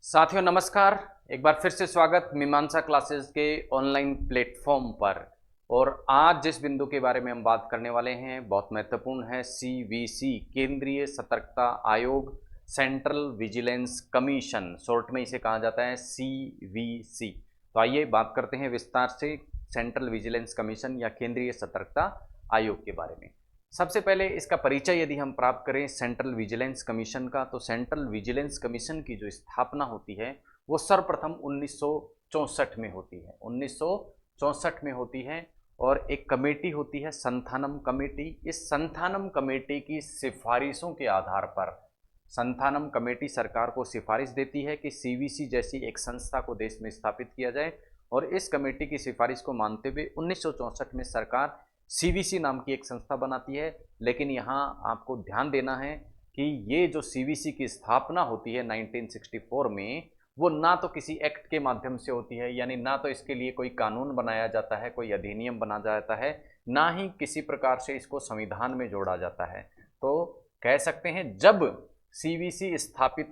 साथियों नमस्कार। एक बार फिर से स्वागत मीमांसा क्लासेस के ऑनलाइन प्लेटफॉर्म पर। और आज जिस बिंदु के बारे में हम बात करने वाले हैं बहुत महत्वपूर्ण है। सीवीसी केंद्रीय सतर्कता आयोग, सेंट्रल विजिलेंस कमीशन, शॉर्ट में इसे कहा जाता है सीवीसी। तो आइए बात करते हैं विस्तार से सेंट्रल विजिलेंस कमीशन या केंद्रीय सतर्कता आयोग के बारे में। सबसे पहले इसका परिचय यदि हम प्राप्त करें सेंट्रल विजिलेंस कमीशन का, तो सेंट्रल विजिलेंस कमीशन की जो स्थापना होती है वो सर्वप्रथम 1964 में होती है। 1964 में होती है और एक कमेटी होती है संथानम कमेटी। इस संथानम कमेटी की सिफारिशों के आधार पर संथानम कमेटी सरकार को सिफारिश देती है कि सीवीसी जैसी एक संस्था को देश में स्थापित किया जाए। और इस कमेटी की सिफारिश को मानते हुए 1964 में सरकार सीवीसी नाम की एक संस्था बनाती है। लेकिन यहाँ आपको ध्यान देना है कि ये जो सीवीसी की स्थापना होती है 1964 में, वो ना तो किसी एक्ट के माध्यम से होती है, यानी ना तो इसके लिए कोई कानून बनाया जाता है, कोई अधिनियम बना जाता है, ना ही किसी प्रकार से इसको संविधान में जोड़ा जाता है। तो कह सकते हैं जब सीवीसी स्थापित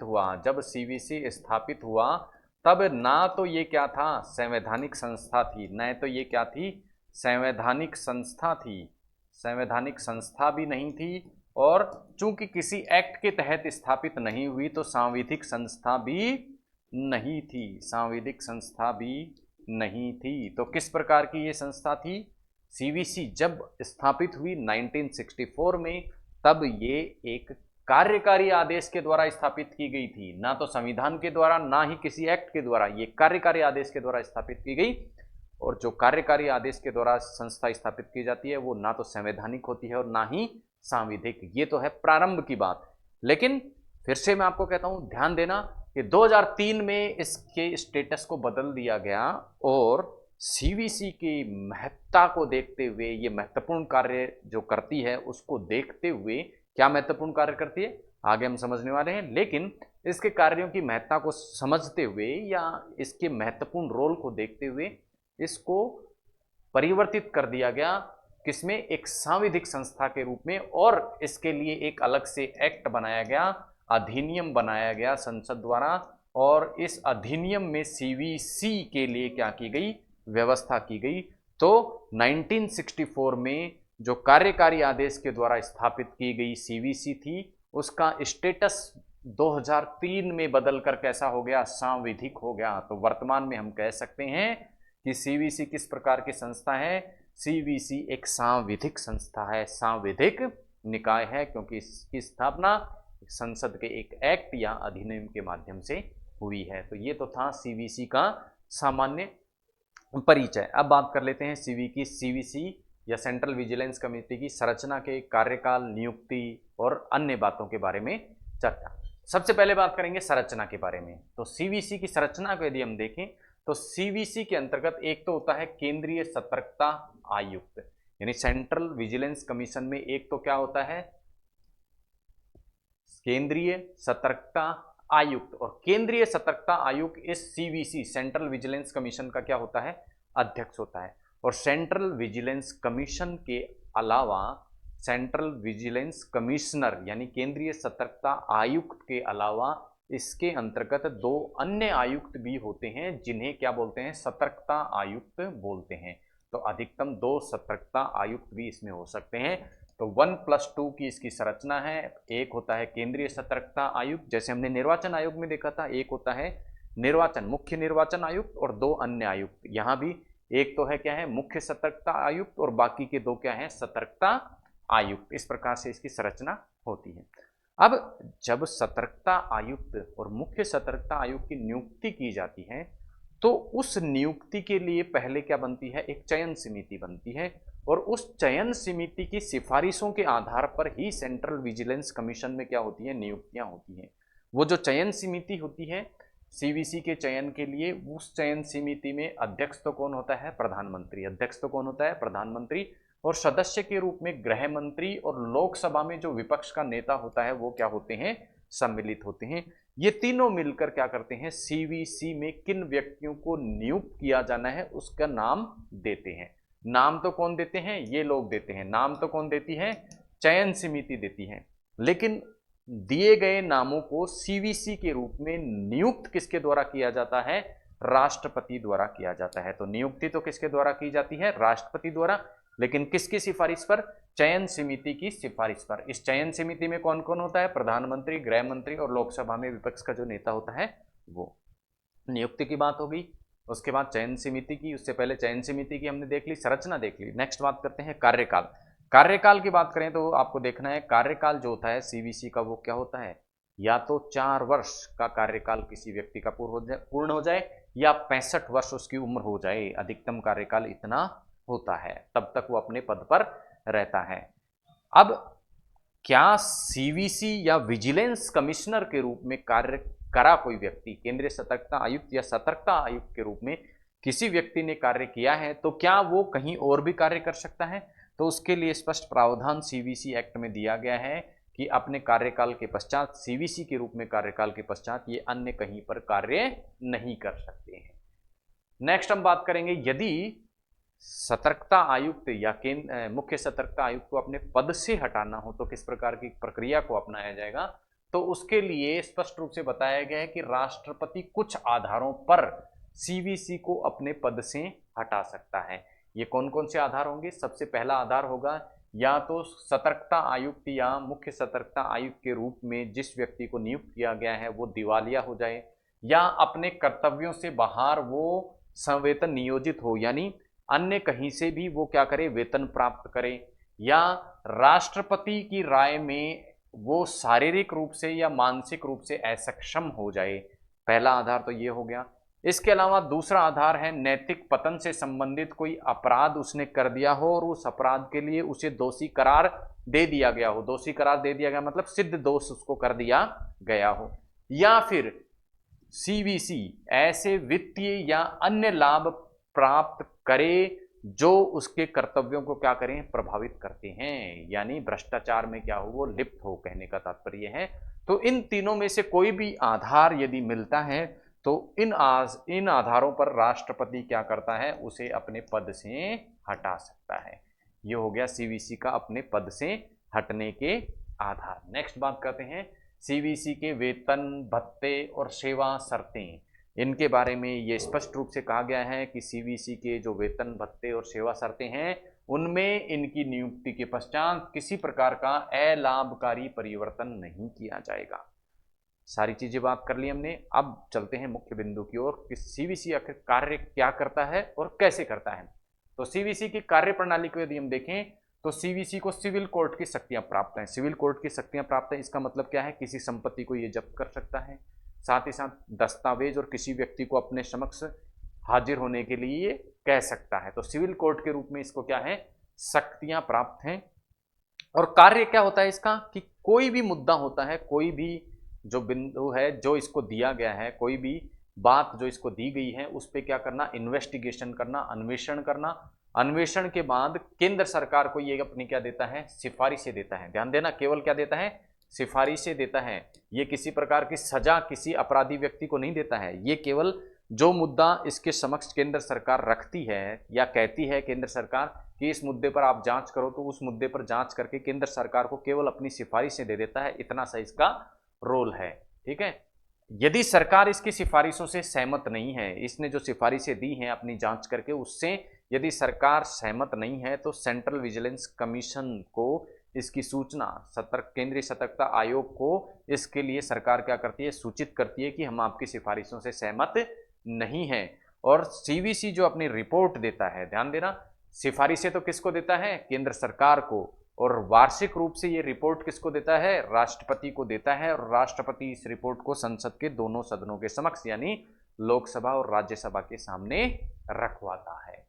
हुआ तब ना तो ये क्या था, संवैधानिक संस्था थी, न तो ये क्या थी, संवैधानिक संस्था थी, संवैधानिक संस्था भी नहीं थी। और चूंकि किसी एक्ट के तहत स्थापित नहीं हुई तो सांविधिक संस्था भी नहीं थी, सांविधिक संस्था भी नहीं थी। तो किस प्रकार की ये संस्था थी? सीवीसी जब स्थापित हुई 1964 में, तब ये एक कार्यकारी आदेश के द्वारा स्थापित की गई थी, ना तो संविधान के द्वारा ना ही किसी एक्ट के द्वारा, ये कार्यकारी आदेश के द्वारा स्थापित की गई। और जो कार्यकारी आदेश के द्वारा संस्था स्थापित की जाती है वो ना तो संवैधानिक होती है और ना ही सांविधिक। ये तो है प्रारंभ की बात। लेकिन फिर से मैं आपको कहता हूं ध्यान देना कि 2003 में इसके स्टेटस को बदल दिया गया और सीवीसी की महत्ता को देखते हुए, ये महत्वपूर्ण कार्य जो करती है उसको देखते हुए, क्या महत्वपूर्ण कार्य करती है आगे हम समझने वाले हैं, लेकिन इसके कार्यों की महत्ता को समझते हुए या इसके महत्वपूर्ण रोल को देखते हुए इसको परिवर्तित कर दिया गया किसमें, एक सांविधिक संस्था के रूप में। और इसके लिए एक अलग से एक्ट बनाया गया, अधिनियम बनाया गया संसद द्वारा। और इस अधिनियम में सीवीसी के लिए क्या की गई, व्यवस्था की गई। तो 1964 में जो कार्यकारी आदेश के द्वारा स्थापित की गई सीवीसी थी, उसका स्टेटस 2003 में बदलकर कैसा हो गया, सांविधिक हो गया। तो वर्तमान में हम कह सकते हैं कि सीवीसी किस प्रकार की संस्था है, सीवीसी एक सांविधिक संस्था है, सांविधिक निकाय है, क्योंकि इसकी स्थापना संसद के एक एक्ट या अधिनियम के माध्यम से हुई है। तो ये तो था सीवीसी का सामान्य परिचय। अब बात कर लेते हैं सीवीसी या सेंट्रल विजिलेंस कमेटी की संरचना के, कार्यकाल, नियुक्ति और अन्य बातों के बारे में चर्चा। सबसे पहले बात करेंगे संरचना के बारे में। तो सीवीसी की संरचना को यदि हम देखें तो सीवीसी के अंतर्गत एक तो होता है केंद्रीय सतर्कता आयुक्त, यानी सेंट्रल विजिलेंस कमीशन में एक तो क्या होता है, केंद्रीय सतर्कता आयुक्त। और केंद्रीय सतर्कता आयुक्त इस सीवीसी सेंट्रल विजिलेंस कमीशन का क्या होता है, अध्यक्ष होता है। और सेंट्रल विजिलेंस कमीशन के अलावा सेंट्रल विजिलेंस कमिश्नर यानी केंद्रीय सतर्कता आयुक्त के अलावा इसके अंतर्गत दो अन्य आयुक्त भी होते हैं जिन्हें क्या बोलते हैं, सतर्कता आयुक्त बोलते हैं। तो अधिकतम 2 सतर्कता आयुक्त भी इसमें हो सकते हैं। तो 1+2 की इसकी संरचना है। एक होता है केंद्रीय सतर्कता आयुक्त, जैसे हमने निर्वाचन आयोग में देखा था, एक होता है मुख्य निर्वाचन आयुक्त और 2 अन्य आयुक्त। यहाँ भी एक तो है क्या है, मुख्य सतर्कता आयुक्त और बाकी के 2 क्या है, सतर्कता आयुक्त। इस प्रकार से इसकी संरचना होती है। अब जब सतर्कता आयुक्त और मुख्य सतर्कता आयुक्त की नियुक्ति की जाती है तो उस नियुक्ति के लिए पहले क्या बनती है, एक चयन समिति बनती है। और उस चयन समिति की सिफारिशों के आधार पर ही सेंट्रल विजिलेंस कमीशन में क्या होती है, नियुक्तियां होती हैं। वो जो चयन समिति होती है सीवीसी के चयन के लिए, उस चयन समिति में अध्यक्ष तो कौन होता है, प्रधानमंत्री। अध्यक्ष तो कौन होता है, प्रधानमंत्री। और सदस्य के रूप में गृह मंत्री और लोकसभा में जो विपक्ष का नेता होता है वो क्या होते हैं, सम्मिलित होते हैं। ये तीनों मिलकर क्या करते हैं, सीवीसी में किन व्यक्तियों को नियुक्त किया जाना है उसका नाम देते हैं। नाम तो कौन देते हैं, ये लोग देते हैं। नाम तो कौन देती है, चयन समिति देती है। लेकिन दिए गए नामों को सीवीसी के रूप में नियुक्त किसके द्वारा किया जाता है? राष्ट्रपति द्वारा किया जाता है। तो नियुक्ति तो किसके द्वारा की जाती है? राष्ट्रपति द्वारा। लेकिन किसकी सिफारिश पर? चयन समिति की सिफारिश पर। इस चयन समिति में कौन कौन होता है? प्रधानमंत्री, गृह मंत्री और लोकसभा में विपक्ष का जो नेता होता है वो। नियुक्ति की बात हो गई, उसके बाद चयन समिति की, उससे पहले चयन समिति की हमने देख ली, संरचना देख ली। नेक्स्ट बात करते हैं कार्यकाल। कार्यकाल की बात करें तो आपको देखना है कार्यकाल जो होता है सीवीसी का वो क्या होता है? या तो 4 वर्ष का कार्यकाल किसी व्यक्ति का पूर्ण हो जाए या 65 वर्ष उसकी उम्र हो जाए, अधिकतम कार्यकाल इतना होता है, तब तक वो अपने पद पर रहता है। अब क्या सीवीसी या विजिलेंस कमिश्नर के रूप में कार्य करा कोई व्यक्ति, केंद्रीय सतर्कता आयुक्त या सतर्कता आयुक्त के रूप में किसी व्यक्ति ने कार्य किया है, तो क्या वो कहीं और भी कार्य कर सकता है? तो उसके लिए स्पष्ट प्रावधान सीवीसी एक्ट में दिया गया है कि अपने कार्यकाल के पश्चात, सीवीसी के रूप में कार्यकाल के पश्चात ये अन्य कहीं पर कार्य नहीं कर सकते हैं। नेक्स्ट हम बात करेंगे, यदि सतर्कता आयुक्त या मुख्य सतर्कता आयुक्त को अपने पद से हटाना हो तो किस प्रकार की प्रक्रिया को अपनाया जाएगा? तो उसके लिए स्पष्ट रूप से बताया गया है कि राष्ट्रपति कुछ आधारों पर सीवीसी को अपने पद से हटा सकता है। ये कौन कौन से आधार होंगे? सबसे पहला आधार होगा या तो सतर्कता आयुक्त या मुख्य सतर्कता आयुक्त के रूप में जिस व्यक्ति को नियुक्त किया गया है वो दिवालिया हो जाए, या अपने कर्तव्यों से बाहर वो संवेतन नियोजित हो, यानी अन्य कहीं से भी वो क्या करे? वेतन प्राप्त करे, या राष्ट्रपति की राय में वो शारीरिक रूप से या मानसिक रूप से असक्षम हो जाए। पहला आधार तो ये हो गया। इसके अलावा दूसरा आधार है नैतिक पतन से संबंधित कोई अपराध उसने कर दिया हो और उस अपराध के लिए उसे दोषी करार दे दिया गया हो। दोषी करार दे दिया गया मतलब सिद्ध दोष उसको कर दिया गया हो, या फिर सीवीसी ऐसे वित्तीय या अन्य लाभ प्राप्त करे जो उसके कर्तव्यों को क्या करें? प्रभावित करते हैं, यानी भ्रष्टाचार में क्या हो? वो लिप्त हो, कहने का तात्पर्य है। तो इन तीनों में से कोई भी आधार यदि मिलता है तो इन आधारों पर राष्ट्रपति क्या करता है? उसे अपने पद से हटा सकता है। ये हो गया सीवीसी का अपने पद से हटने के आधार। नेक्स्ट बात करते हैं सीवीसी के वेतन, भत्ते और सेवा शर्तें। इनके बारे में ये स्पष्ट रूप से कहा गया है कि सीवीसी के जो वेतन, भत्ते और सेवा शर्तें हैं उनमें इनकी नियुक्ति के पश्चात किसी प्रकार का अलाभकारी परिवर्तन नहीं किया जाएगा। सारी चीजें बात कर ली हमने। अब चलते हैं मुख्य बिंदु की ओर कि सीवीसी आखिर कार्य क्या करता है और कैसे करता है। तो सीवीसी की कार्य प्रणाली को यदि हम देखें तो सीवीसी को सिविल कोर्ट की शक्तियां प्राप्त हैं। सिविल कोर्ट की शक्तियां प्राप्त हैं, इसका मतलब क्या है? किसी संपत्ति को ये जब्त कर सकता है, साथ ही साथ दस्तावेज और किसी व्यक्ति को अपने समक्ष हाजिर होने के लिए कह सकता है। तो सिविल कोर्ट के रूप में इसको क्या है? शक्तियां प्राप्त हैं। और कार्य क्या होता है इसका? कि कोई भी मुद्दा होता है, कोई भी जो बिंदु है जो इसको दिया गया है, कोई भी बात जो इसको दी गई है उस पर क्या करना? इन्वेस्टिगेशन करना, अन्वेषण करना। अन्वेषण के बाद केंद्र सरकार को ये अपनी क्या देता है? सिफारिशें देता है। ध्यान देना, केवल क्या देता है? सिफारिशें देता है। ये किसी प्रकार की सजा किसी अपराधी व्यक्ति को नहीं देता है। ये केवल जो मुद्दा इसके समक्ष केंद्र सरकार रखती है या कहती है केंद्र सरकार कि इस मुद्दे पर आप जांच करो, तो उस मुद्दे पर जांच करके केंद्र सरकार को केवल अपनी सिफारिशें दे देता है। इतना सा इसका रोल है। ठीक है। यदि सरकार इसकी सिफारिशों से सहमत नहीं है, इसने जो सिफारिशें दी हैं अपनी जांच करके उससे यदि सरकार सहमत नहीं है तो सेंट्रल विजिलेंस कमीशन को इसकी सूचना केंद्रीय सतर्कता आयोग को इसके लिए सरकार क्या करती है? सूचित करती है कि हम आपकी सिफारिशों से सहमत नहीं हैं। और सीवीसी जो अपनी रिपोर्ट देता है, ध्यान देना, सिफारिशें तो किसको देता है? केंद्र सरकार को। और वार्षिक रूप से ये रिपोर्ट किसको देता है? राष्ट्रपति को देता है। और राष्ट्रपति इस रिपोर्ट को संसद के दोनों सदनों के समक्ष यानी लोकसभा और राज्यसभा के सामने रखवाता है।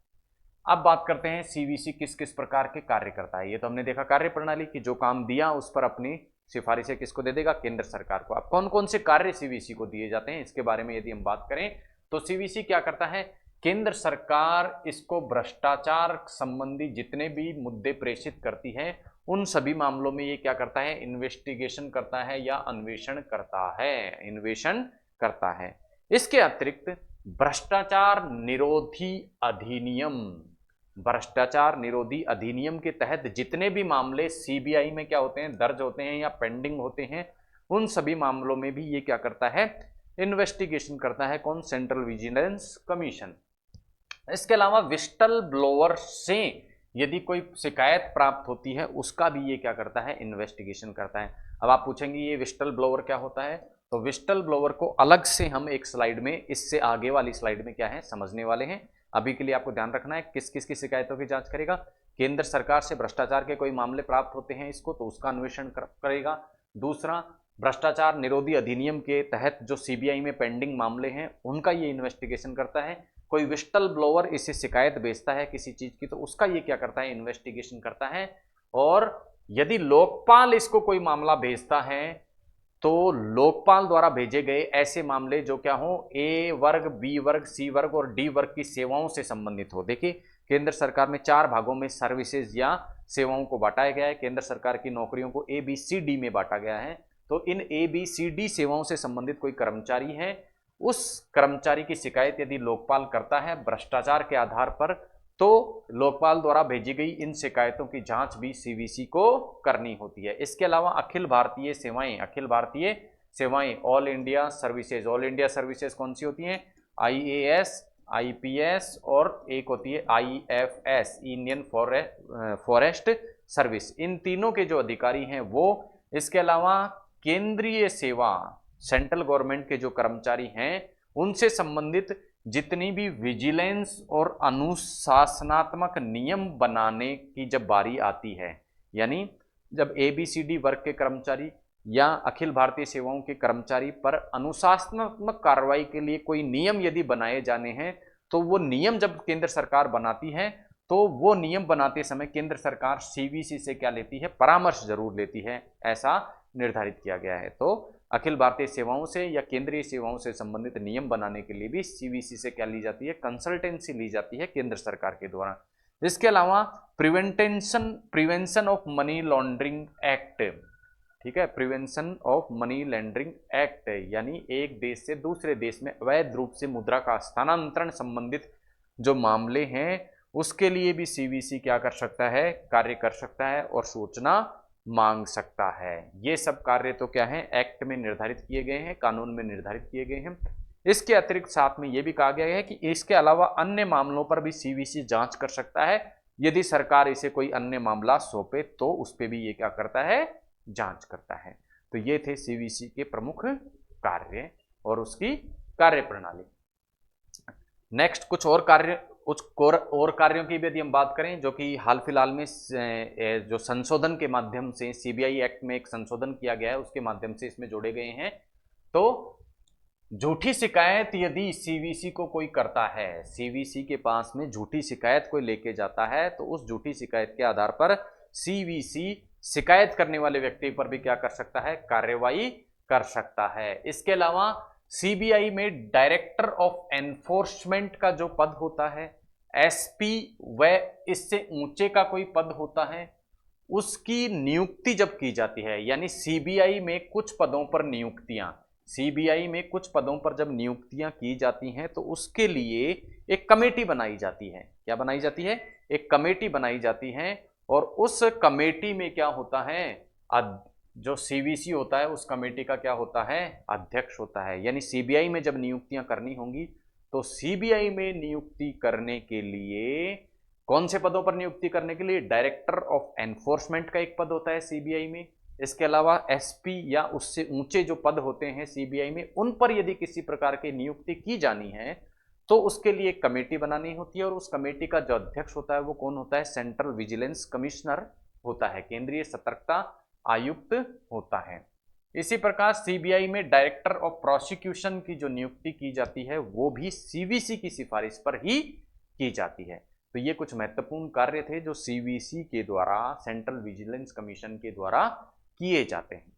अब बात करते हैं सीवीसी किस किस प्रकार के कार्य करता है। ये तो हमने देखा कार्य प्रणाली की, जो काम दिया उस पर अपनी सिफारिशें किसको दे देगा? केंद्र सरकार को। अब कौन कौन से कार्य सीवीसी को दिए जाते हैं इसके बारे में यदि हम बात करें तो सीवीसी क्या करता है? केंद्र सरकार इसको भ्रष्टाचार संबंधी जितने भी मुद्दे प्रेषित करती है उन सभी मामलों में ये क्या करता है? इन्वेस्टिगेशन करता है या अन्वेषण करता है, इन्वेषण करता है। इसके अतिरिक्त भ्रष्टाचार निरोधी अधिनियम, भ्रष्टाचार निरोधी अधिनियम के तहत जितने भी मामले सीबीआई में क्या होते हैं? दर्ज होते हैं या पेंडिंग होते हैं, उन सभी मामलों में भी ये क्या करता है, इन्वेस्टिगेशन करता है। कौन? Central vigilance commission. इसके अलावा विस्टल ब्लोअर से यदि कोई शिकायत प्राप्त होती है उसका भी ये क्या करता है, इन्वेस्टिगेशन करता है। अब आप पूछेंगे ये विस्टल ब्लोअर क्या होता है, तो विस्टल ब्लोअर को अलग से हम एक स्लाइड में, इससे आगे वाली स्लाइड में क्या है समझने वाले हैं। अभी के लिए आपको ध्यान रखना है किस किस की शिकायतों की जांच करेगा। केंद्र सरकार से भ्रष्टाचार के कोई मामले प्राप्त होते हैं इसको, तो उसका अन्वेषण करेगा। दूसरा, भ्रष्टाचार निरोधी अधिनियम के तहत जो सीबीआई में पेंडिंग मामले हैं उनका ये इन्वेस्टिगेशन करता है। कोई विस्टल ब्लोअर इसे शिकायत भेजता है किसी चीज की, तो उसका ये क्या करता है, इन्वेस्टिगेशन करता है। और यदि लोकपाल इसको कोई मामला भेजता है तो लोकपाल द्वारा भेजे गए ऐसे मामले जो क्या हो, ए वर्ग, बी वर्ग, सी वर्ग और डी वर्ग की सेवाओं से संबंधित हो। देखिए केंद्र सरकार में 4 भागों में सर्विसेज या सेवाओं को बांटा गया है। केंद्र सरकार की नौकरियों को ए बी सी डी में बांटा गया है। तो इन ए बी सी डी सेवाओं से संबंधित कोई कर्मचारी है, उस कर्मचारी की शिकायत यदि लोकपाल करता है भ्रष्टाचार के आधार पर, तो लोकपाल द्वारा भेजी गई इन शिकायतों की जांच भी सीवीसी को करनी होती है। इसके अलावा अखिल भारतीय सेवाएं, all India services, all India services कौन सी होती हैं, आईएएस, आईपीएस और एक होती है आईएफएस, इंडियन फॉरेस्ट सर्विस। इन तीनों के जो अधिकारी हैं वो, इसके अलावा केंद्रीय सेवा, सेंट्रल गवर्नमेंट के जो कर्मचारी हैं उनसे संबंधित जितनी भी विजिलेंस और अनुशासनात्मक नियम बनाने की जब बारी आती है, यानी जब एबीसीडी वर्ग के कर्मचारी या अखिल भारतीय सेवाओं के कर्मचारी पर अनुशासनात्मक कार्रवाई के लिए कोई नियम यदि बनाए जाने हैं, तो वो नियम जब केंद्र सरकार बनाती है तो वो नियम बनाते समय केंद्र सरकार सीवीसी से क्या लेती है, परामर्श जरूर लेती है, ऐसा निर्धारित किया गया है। तो अखिल भारतीय सेवाओं से या केंद्रीय सेवाओं से संबंधित नियम बनाने के लिए भी सीवीसी से क्या ली जाती है, कंसल्टेंसी ली जाती है केंद्र सरकार के द्वारा। इसके अलावा prevention of money laundering act, ठीक है, prevention of money laundering act, यानी एक देश से दूसरे देश में अवैध रूप से मुद्रा का स्थानांतरण संबंधित जो मामले हैं उसके लिए भी सीवीसी क्या कर सकता है, कार्य कर सकता है और सूचना मांग सकता है। ये सब कार्य तो क्या है, एक्ट में निर्धारित किए गए हैं, कानून में निर्धारित किए गए हैं। इसके अतिरिक्त साथ में यह भी कहा गया है कि इसके अलावा अन्य मामलों पर भी सीवीसी जांच कर सकता है। यदि सरकार इसे कोई अन्य मामला सौंपे तो उस पर भी ये क्या करता है, जांच करता है। तो ये थे सीवीसी के प्रमुख कार्य और उसकी कार्य प्रणाली। नेक्स्ट कुछ और कार्यों की भी यदि हम बात करें जो कि हाल फिलहाल में जो संशोधन के माध्यम से सीबीआई एक्ट में एक संशोधन किया गया है उसके माध्यम से इसमें जोड़े गए हैं। तो झूठी शिकायत यदि सीवीसी को कोई करता है, सीवीसी के पास में झूठी शिकायत कोई लेके जाता है, तो उस झूठी शिकायत के आधार पर सीवीसी शिकायत करने वाले व्यक्ति पर भी क्या कर सकता है, कार्रवाई कर सकता है। इसके अलावा सीबीआई में डायरेक्टर ऑफ एनफोर्समेंट का जो पद होता है, एसपी व इससे ऊंचे का कोई पद होता है, उसकी नियुक्ति जब की जाती है, यानी सीबीआई में कुछ पदों पर जब नियुक्तियां की जाती हैं तो उसके लिए एक कमेटी बनाई जाती है। क्या बनाई जाती है, एक कमेटी बनाई जाती है। और उस कमेटी में क्या होता है, जो सीवीसी होता है उस कमेटी का क्या होता है, अध्यक्ष होता है। यानी सीबीआई में जब नियुक्तियां करनी होंगी तो सीबीआई में नियुक्ति करने के लिए, कौन से पदों पर नियुक्ति करने के लिए, डायरेक्टर ऑफ एनफोर्समेंट का एक पद होता है सीबीआई में। इसके अलावा एसपी या उससे ऊंचे जो पद होते हैं सीबीआई में, उन पर यदि किसी प्रकार की नियुक्ति की जानी है तो उसके लिए एक कमेटी बनानी होती है। और उस कमेटी का जो अध्यक्ष होता है वो कौन होता है, सेंट्रल विजिलेंस कमिश्नर होता है, केंद्रीय सतर्कता आयुक्त होता है। इसी प्रकार सीबीआई में डायरेक्टर ऑफ प्रोसिक्यूशन की जो नियुक्ति की जाती है वो भी सीवीसी की सिफारिश पर ही की जाती है। तो ये कुछ महत्वपूर्ण कार्य थे जो सीवीसी के द्वारा, सेंट्रल विजिलेंस कमीशन के द्वारा किए जाते हैं।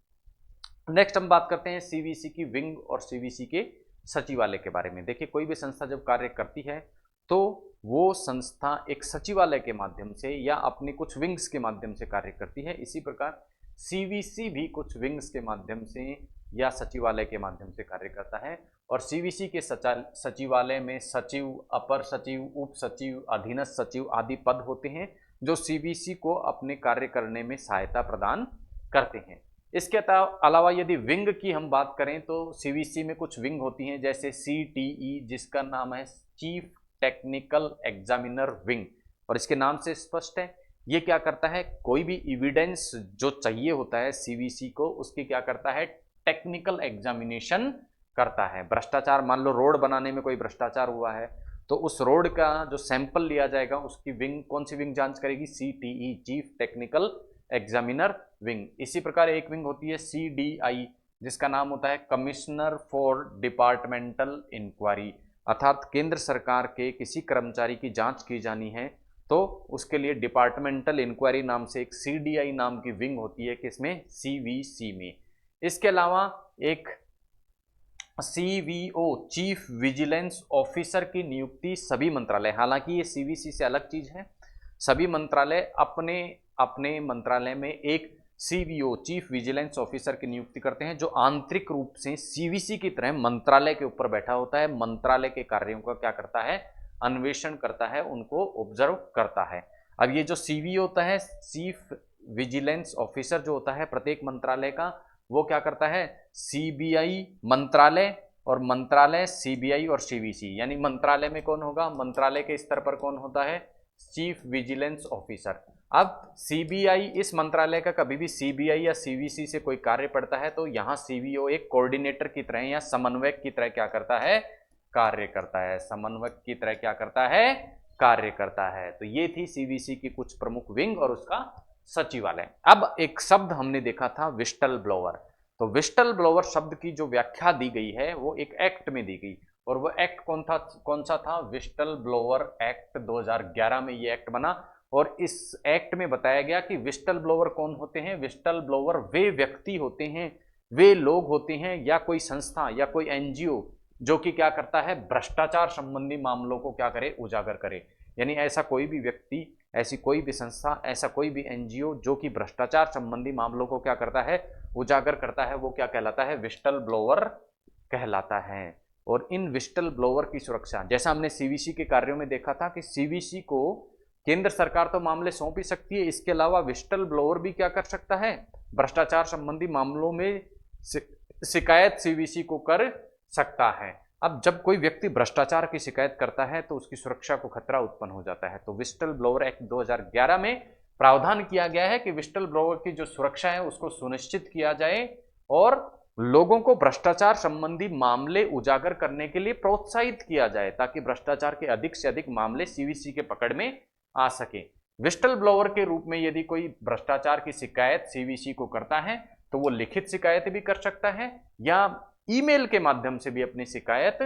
नेक्स्ट हम बात करते हैं सीवीसी की विंग और सीवीसी के सचिवालय के बारे में। देखिए कोई भी संस्था जब कार्य करती है तो वो संस्था एक सचिवालय के माध्यम से या अपने कुछ विंग्स के माध्यम से कार्य करती है। इसी प्रकार सीवीसी भी कुछ विंग्स के माध्यम से या सचिवालय के माध्यम से कार्य करता है। और सीवीसी के सचिवालय में सचिव, अपर सचिव, उप सचिव, अधीनस्थ सचिव आदि पद होते हैं जो सीवीसी को अपने कार्य करने में सहायता प्रदान करते हैं। इसके अलावा यदि विंग की हम बात करें तो सीवीसी में कुछ विंग होती हैं, जैसे सीटीई जिसका नाम है चीफ टेक्निकल एग्जामिनर विंग, और इसके नाम से स्पष्ट है ये क्या करता है, कोई भी एविडेंस जो चाहिए होता है सीवीसी को उसकी क्या करता है, टेक्निकल एग्जामिनेशन करता है। भ्रष्टाचार, मान लो रोड बनाने में कोई भ्रष्टाचार हुआ है तो उस रोड का जो सैंपल लिया जाएगा उसकी विंग, कौन सी विंग जांच करेगी, CTE chief technical examiner wing. इसी प्रकार एक विंग होती है सीडीआई जिसका नाम होता है कमिश्नर फॉर डिपार्टमेंटल इंक्वायरी, अर्थात केंद्र सरकार के किसी कर्मचारी की जांच की जानी है तो उसके लिए डिपार्टमेंटल इंक्वायरी नाम से एक सीडीआई नाम की विंग होती है, किसमें, सीवीसी में। इसके अलावा एक सीवीओ चीफ विजिलेंस ऑफिसर की नियुक्ति सभी मंत्रालय, हालांकि ये सीवीसी से अलग चीज है, सभी मंत्रालय अपने अपने मंत्रालय में एक सीवीओ चीफ विजिलेंस ऑफिसर की नियुक्ति करते हैं जो आंतरिक रूप से सीवीसी की तरह मंत्रालय के ऊपर बैठा होता है, मंत्रालय के कार्यों का क्या करता है, अन्वेषण करता है, उनको ऑब्जर्व करता है। अब ये जो सीवीओ होता है, चीफ विजिलेंस ऑफिसर जो होता है प्रत्येक मंत्रालय का, वो क्या करता है, सीबीआई मंत्रालय और मंत्रालय सीबीआई और सीवीसी, यानी मंत्रालय में कौन होगा, मंत्रालय के स्तर पर कौन होता है, चीफ विजिलेंस ऑफिसर। अब सीबीआई इस मंत्रालय का कभी भी सीबीआई या सीवीसी से कोई कार्य पड़ता है तो यहां सीवीओ एक कोऑर्डिनेटर की तरह या समन्वयक की तरह क्या करता है, कार्य करता है, समन्वयक की तरह क्या करता है, कार्य करता है। तो ये थी सीवीसी की कुछ प्रमुख विंग और उसका सचिवालय। अब एक शब्द हमने देखा था विस्टल ब्लोअर, तो विस्टल ब्लोअर शब्द की जो व्याख्या दी गई है वो एक एक्ट में दी गई, और वो एक्ट कौन सा था, विस्टल ब्लोअर एक्ट 2011 में ये एक्ट बना, और इस एक्ट में बताया गया कि विस्टल ब्लोअर कौन होते हैं, विस्टल ब्लोअर वे व्यक्ति होते हैं, वे लोग होते हैं या कोई संस्था या कोई एनजीओ जो कि क्या करता है, भ्रष्टाचार संबंधी मामलों को क्या करे, उजागर करे। यानी ऐसा कोई भी व्यक्ति, ऐसी कोई भी संस्था, ऐसा कोई भी एनजीओ जो कि भ्रष्टाचार संबंधी मामलों को क्या करता है, उजागर करता है, वो क्या कहलाता है, विस्टल ब्लोअर कहलाता है। और इन विस्टल ब्लोअर की सुरक्षा, जैसा हमने सीवीसी के कार्यों में देखा था कि सीवीसी को केंद्र सरकार तो मामले सौंप ही सकती है, इसके अलावा विस्टल ब्लोअर भी क्या कर सकता है, भ्रष्टाचार संबंधी मामलों में शिकायत सीवीसी को कर सकता है। अब जब कोई व्यक्ति भ्रष्टाचार की शिकायत करता है तो उसकी सुरक्षा को खतरा उत्पन्न हो जाता है, तो विस्टल ब्लोअर एक्ट 2011 में प्रावधान किया गया है कि विस्टल ब्लोअर की जो सुरक्षा है उसको सुनिश्चित किया जाए और लोगों को भ्रष्टाचार संबंधी मामले उजागर करने के लिए प्रोत्साहित किया जाए ताकि भ्रष्टाचार के अधिक से अधिक मामले सीवीसी के पकड़ में आ सके। विस्टल ब्लोअर के रूप में यदि कोई भ्रष्टाचार की शिकायत सीवीसी को करता है तो वो लिखित शिकायत भी कर सकता है या ईमेल के माध्यम से भी अपनी शिकायत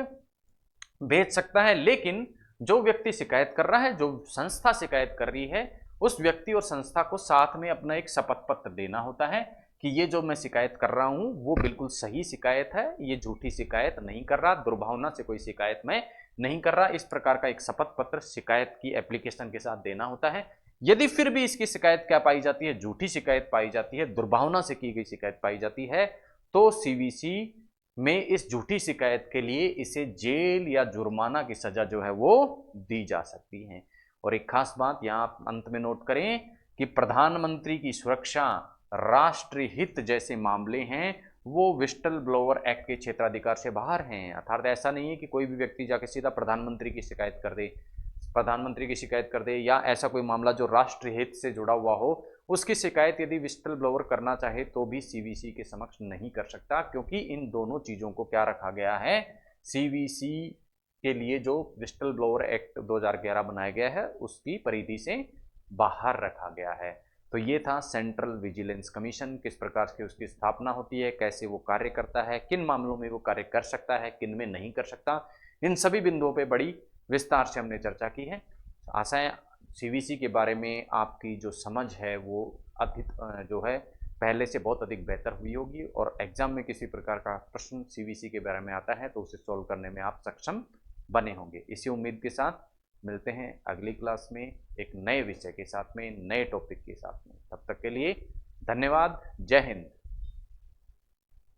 भेज सकता है, लेकिन जो व्यक्ति शिकायत कर रहा है, जो संस्था शिकायत कर रही है, उस व्यक्ति और संस्था को साथ में अपना एक शपथ पत्र देना होता है कि ये जो मैं शिकायत कर रहा हूं वो बिल्कुल सही शिकायत है, ये झूठी शिकायत नहीं कर रहा, दुर्भावना से कोई शिकायत मैं नहीं कर रहा। इस प्रकार का एक शपथ पत्र शिकायत की एप्लीकेशन के साथ देना होता है। यदि फिर भी इसकी शिकायत क्या पाई जाती है, झूठी शिकायत पाई जाती है, दुर्भावना से की गई शिकायत पाई जाती है, तो सीवीसी में इस झूठी शिकायत के लिए इसे जेल या जुर्माना की सजा जो है वो दी जा सकती है। और एक खास बात यहां अंत में नोट करें कि प्रधानमंत्री की सुरक्षा, राष्ट्रीय हित जैसे मामले हैं वो विस्टल ब्लोअर एक्ट के क्षेत्राधिकार से बाहर हैं। अर्थात ऐसा नहीं है कि कोई भी व्यक्ति जाके सीधा प्रधानमंत्री की शिकायत कर दे, या ऐसा कोई मामला जो राष्ट्रीय हित से जुड़ा हुआ हो उसकी शिकायत यदि विस्टल ब्लोअर करना चाहे तो भी सीवीसी के समक्ष नहीं कर सकता, क्योंकि इन दोनों चीजों को क्या रखा गया है, सीवीसी के लिए जो विस्टल ब्लोअर एक्ट 2011 बनाया गया है उसकी परिधि से बाहर रखा गया है। तो ये था सेंट्रल विजिलेंस कमीशन, किस प्रकार से उसकी स्थापना होती है, कैसे वो कार्य करता है, किन मामलों में वो कार्य कर सकता है, किन में नहीं कर सकता, इन सभी बिंदुओं पे बड़ी विस्तार से हमने चर्चा की है। आशा है सीवीसी के बारे में आपकी जो समझ है वो अधिक जो है पहले से बहुत अधिक बेहतर हुई होगी, और एग्जाम में किसी प्रकार का प्रश्न सीवीसी के बारे में आता है तो उसे सॉल्व करने में आप सक्षम बने होंगे। इसी उम्मीद के साथ मिलते हैं अगली क्लास में एक नए विषय के साथ में, नए टॉपिक के साथ में। तब तक के लिए धन्यवाद। जय हिंद।